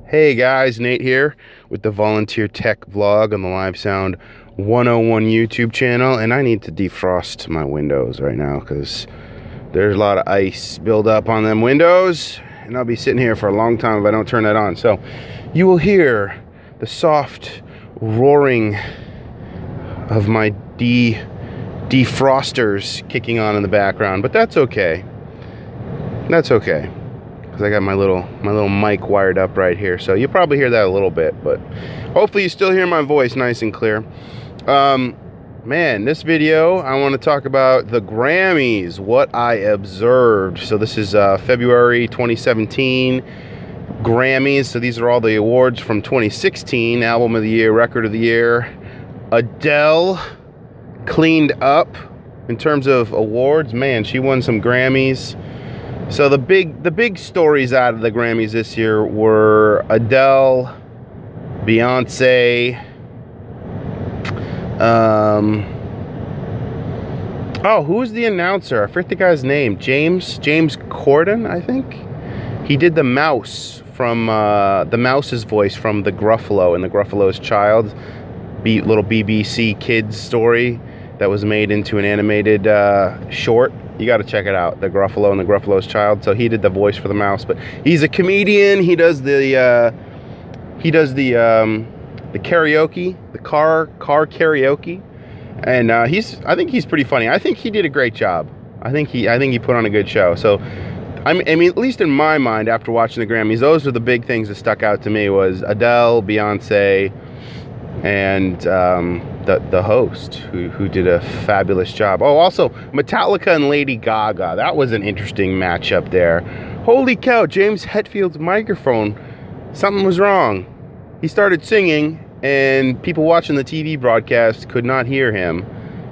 Hey guys, Nate here with the Volunteer Tech Vlog on the Live Sound 101 YouTube channel, and I need to defrost my windows right now because there's a lot of ice build up on them windows, and I'll be sitting here for a long time if I don't turn that on. So you will hear the soft roaring of my defrosters kicking on in the background, but that's okay. That's okay. I got my little mic wired up right here, so you'll probably hear that a little bit, but hopefully you still hear my voice nice and clear. Man, this video I want to talk about the Grammys, what I observed. So this is February 2017 Grammys. So these are all the awards from 2016. Album of the Year, Record of the Year. Adele cleaned up in terms of awards. Man, she won some Grammys. So the big stories out of the Grammys this year were Adele, Beyonce, oh, who was the announcer? I forget the guy's name. James Corden, I think. He did the mouse from the mouse's voice from the Gruffalo and the Gruffalo's Child, little BBC kids story that was made into an animated short. You got to check it out, the Gruffalo and the Gruffalo's Child. So he did the voice for the mouse, but he's a comedian. He does the karaoke, the car karaoke, and I think he's pretty funny. I think he did a great job. I think he put on a good show. So I mean, at least in my mind, after watching the Grammys, those are the big things that stuck out to me: was Adele, Beyonce, and the host who did a fabulous job. Oh, also Metallica and Lady Gaga. That was an interesting matchup there. Holy cow, James Hetfield's microphone, something was wrong. He started singing and people watching the TV broadcast could not hear him,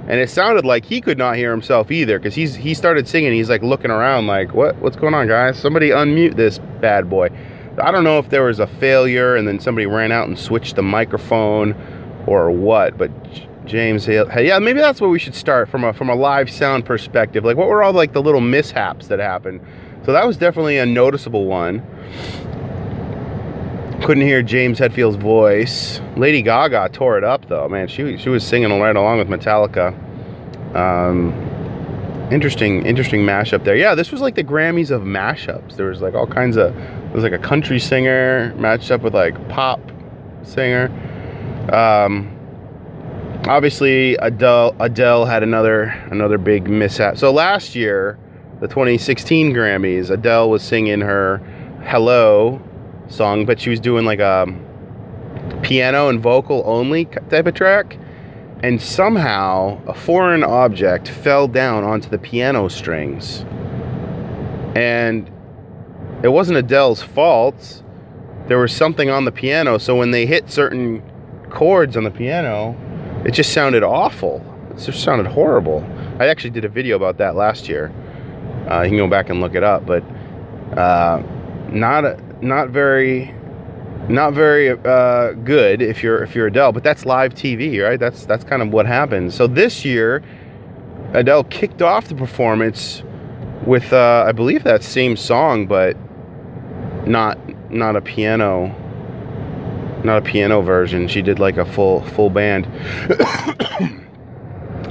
and it sounded like he could not hear himself either, because he started singing. He's like looking around like, what's going on, guys? Somebody unmute this bad boy. I don't know if there was a failure and then somebody ran out and switched the microphone or what, but James, yeah, maybe that's where we should start from a live sound perspective. Like, what were all like the little mishaps that happened? So that was definitely a noticeable one. Couldn't hear James Hetfield's voice. Lady Gaga tore it up though, man. She was singing right along with Metallica. Interesting mashup there. Yeah, this was like the Grammys of mashups. There was like all kinds of, there was like a country singer matched up with like pop singer. Obviously Adele had another big mishap. So last year, the 2016 Grammys, Adele was singing her Hello song, but she was doing like a piano and vocal only type of track, and somehow a foreign object fell down onto the piano strings, and it wasn't Adele's fault. There was something on the piano, so when they hit certain chords on the piano, it just sounded awful. It just sounded horrible. I actually did a video about that last year. You can go back and look it up, but not very good if you're Adele. But that's live TV, right? That's kind of what happens. So this year, Adele kicked off the performance with I believe that same song, but not a piano version. She did like a full band.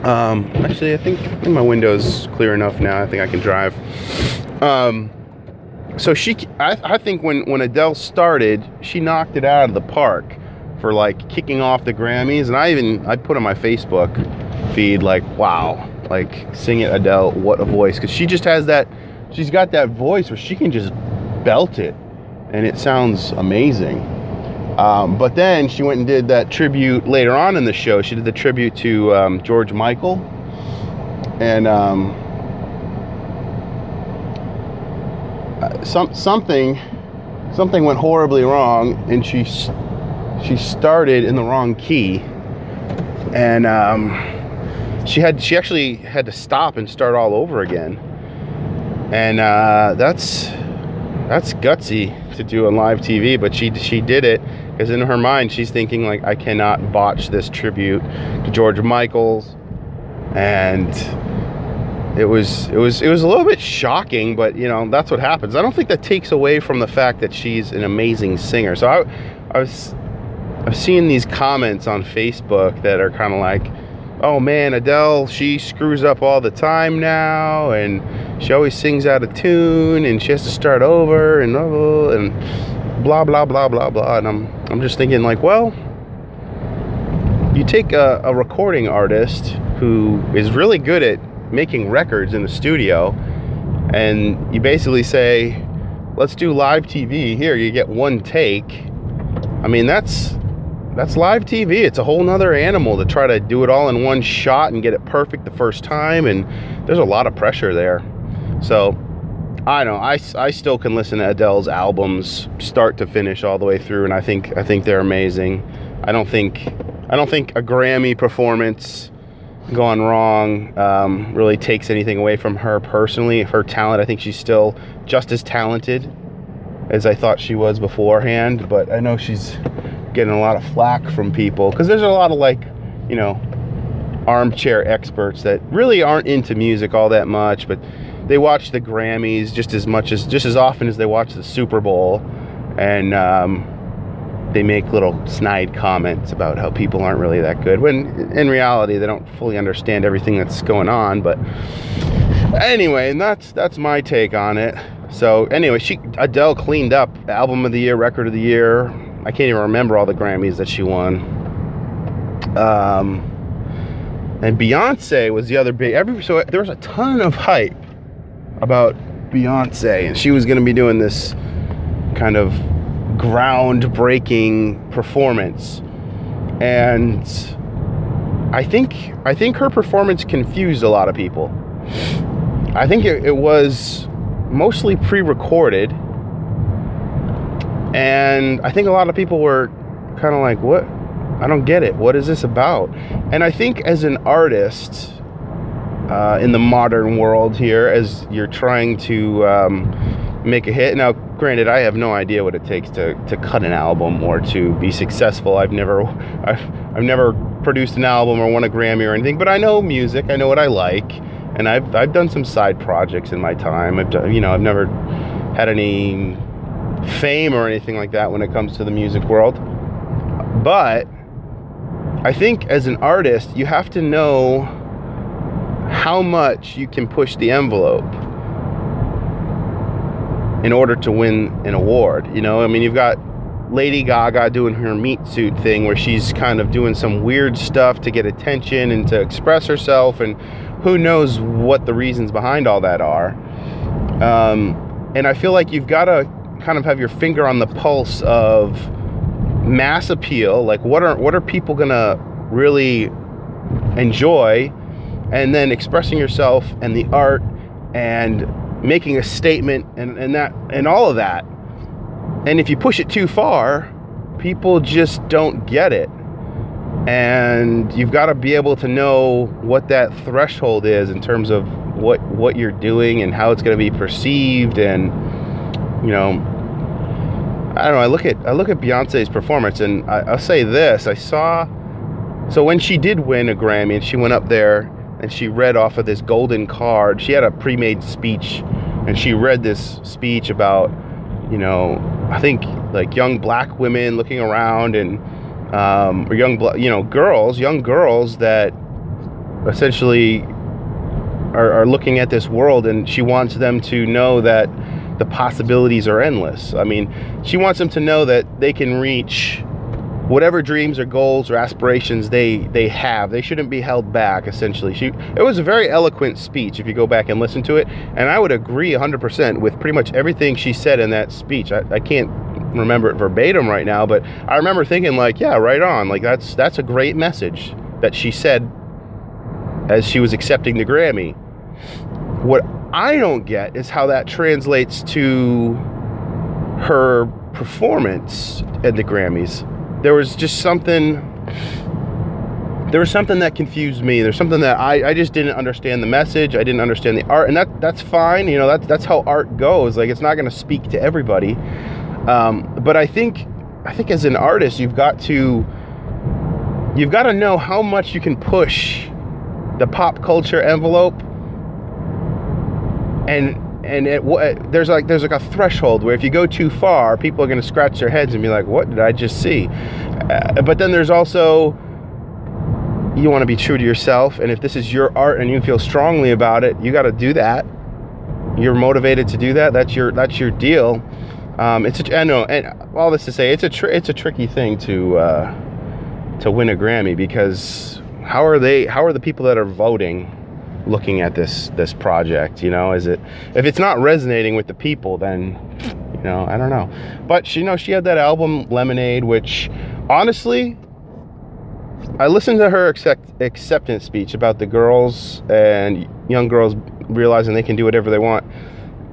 Actually, I think my window's clear enough now. I think I can drive. So I think when Adele started, she knocked it out of the park for like kicking off the Grammys. And I put on my Facebook feed like, wow, like, sing it, Adele, what a voice. Because she just has that, she's got that voice where she can just belt it and it sounds amazing. But then she went and did that tribute later on in the show. She did the tribute to George Michael, and something went horribly wrong, and she started in the wrong key, and she actually had to stop and start all over again, and that's gutsy to do on live TV, but she did it. Because in her mind, she's thinking like, I cannot botch this tribute to George Michael, and it was a little bit shocking, but you know, that's what happens. I don't think that takes away from the fact that she's an amazing singer. So I've seen these comments on Facebook that are kind of like, oh man, Adele, she screws up all the time now, and she always sings out of tune, and she has to start over, and blah blah blah blah blah. And I'm just thinking, like, well, you take a recording artist who is really good at making records in the studio, and you basically say, let's do live TV. Here, you get one take. I mean, that's live TV. It's a whole nother animal to try to do it all in one shot and get it perfect the first time, and there's a lot of pressure there. So I don't know, I still can listen to Adele's albums start to finish all the way through, and I think they're amazing. I don't think a Grammy performance gone wrong really takes anything away from her personally. Her talent, I think she's still just as talented as I thought she was beforehand, but I know she's getting a lot of flack from people because there's a lot of, like, you know, armchair experts that really aren't into music all that much, but they watch the Grammys just as often as they watch the Super Bowl, and they make little snide comments about how people aren't really that good, when in reality they don't fully understand everything that's going on. But anyway, and that's my take on it. So anyway, Adele cleaned up Album of the Year, Record of the Year. I can't even remember all the Grammys that she won. And Beyonce was the other big. So there was a ton of hype about Beyonce, and she was going to be doing this kind of groundbreaking performance. And I think her performance confused a lot of people. I think it was mostly pre-recorded, and I think a lot of people were kind of like, what? I don't get it. What is this about? And I think as an artist in the modern world here, as you're trying to make a hit. Now, granted, I have no idea what it takes to cut an album or to be successful. I've never produced an album or won a Grammy or anything, but I know music. I know what I like, and I've done some side projects in my time. I've never had any fame or anything like that when it comes to the music world. But I think as an artist, you have to know how much you can push the envelope in order to win an award. You know, I mean, you've got Lady Gaga doing her meat suit thing where she's kind of doing some weird stuff to get attention and to express herself, and who knows what the reasons behind all that are. And I feel like you've got to kind of have your finger on the pulse of mass appeal. Like, what are people gonna really enjoy, and then expressing yourself and the art and making a statement and all of that. And if you push it too far, people just don't get it. And you've got to be able to know what that threshold is in terms of what you're doing and how it's going to be perceived. And, you know, I don't know, I look at Beyonce's performance, and I'll say this. So when she did win a Grammy and she went up there and she read off of this golden card, she had a pre-made speech, and she read this speech about, you know, I think like young black women looking around, and or young girls that essentially are looking at this world, and she wants them to know that the possibilities are endless. I mean, she wants them to know that they can reach whatever dreams or goals or aspirations they have. They shouldn't be held back, essentially. It was a very eloquent speech if you go back and listen to it, and I would agree 100% with pretty much everything she said in that speech. I can't remember it verbatim right now, but I remember thinking, like, yeah, right on. Like, that's a great message that she said as she was accepting the Grammy. What I don't get is how that translates to her performance at the Grammys. There was something that confused me. There's something that I just didn't understand the message. I didn't understand the art, and that's fine. You know, that's how art goes. Like, it's not going to speak to everybody. But I think as an artist, you've got to know how much you can push the pop culture envelope there's like a threshold where if you go too far, people are going to scratch their heads and be like, what did I just see? But then there's also, you want to be true to yourself, and if this is your art and you feel strongly about it, you got to do that. You're motivated to do that. That's your deal. I know, and all this to say, it's a tricky thing to win a Grammy, because how are the people that are voting looking at this project? You know, if it's not resonating with the people, then, you know, I don't know. But she had that album Lemonade, which honestly, I listened to her acceptance speech about the girls and young girls realizing they can do whatever they want.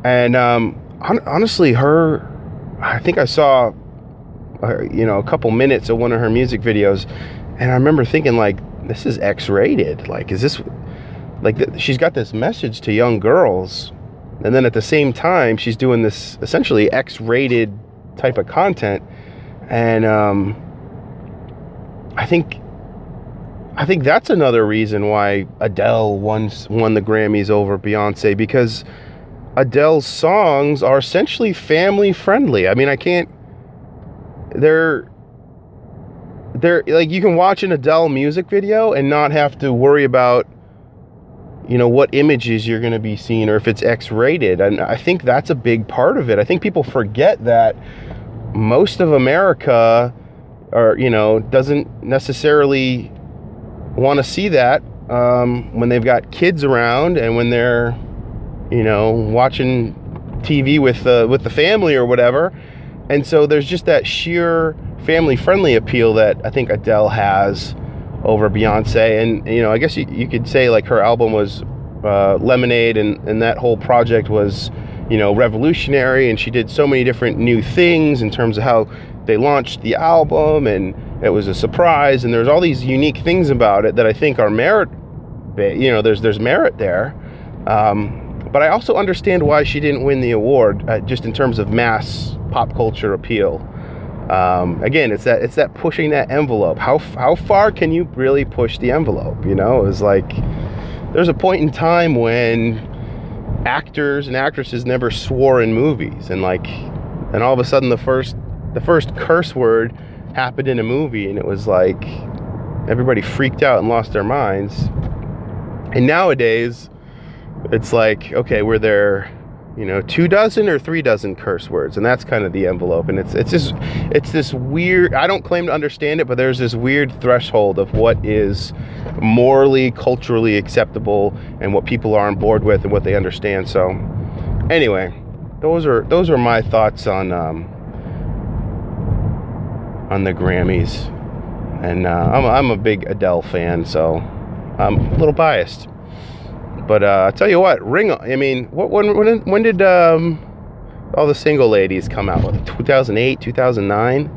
And honestly, I think I saw a couple minutes of one of her music videos, and I remember thinking, like, this is X-rated. Like, is this like she's got this message to young girls, and then at the same time she's doing this essentially X-rated type of content. And I think that's another reason why Adele won the Grammys over Beyonce, because Adele's songs are essentially family friendly. I mean, they're like, you can watch an Adele music video and not have to worry about, you know, what images you're going to be seeing or if it's X-rated. And I think that's a big part of it. I think people forget that most of America doesn't necessarily want to see that when they've got kids around and when they're, you know, watching TV with the family or whatever. And so there's just that sheer family-friendly appeal that I think Adele has over Beyonce. And, you know, I guess you could say, like, her album was Lemonade, and that whole project was, you know, revolutionary, and she did so many different new things in terms of how they launched the album, and it was a surprise, and there's all these unique things about it that I think are merit, you know, there's merit there. But I also understand why she didn't win the award, just in terms of mass pop culture appeal. Again, it's that pushing that envelope. How far can you really push the envelope? You know, it's like, there's a point in time when actors and actresses never swore in movies, and all of a sudden the first curse word happened in a movie, and it was like everybody freaked out and lost their minds. And nowadays it's like, okay, were there, you know, 24 or 36 curse words, and that's kind of the envelope. And it's this weird, I don't claim to understand it, but there's this weird threshold of what is morally, culturally acceptable, and what people are on board with and what they understand. So anyway, those are my thoughts on the Grammys. And I'm a big Adele fan, so I'm a little biased. But I'll tell you what, I mean, when did all the single ladies come out? 2008, 2009?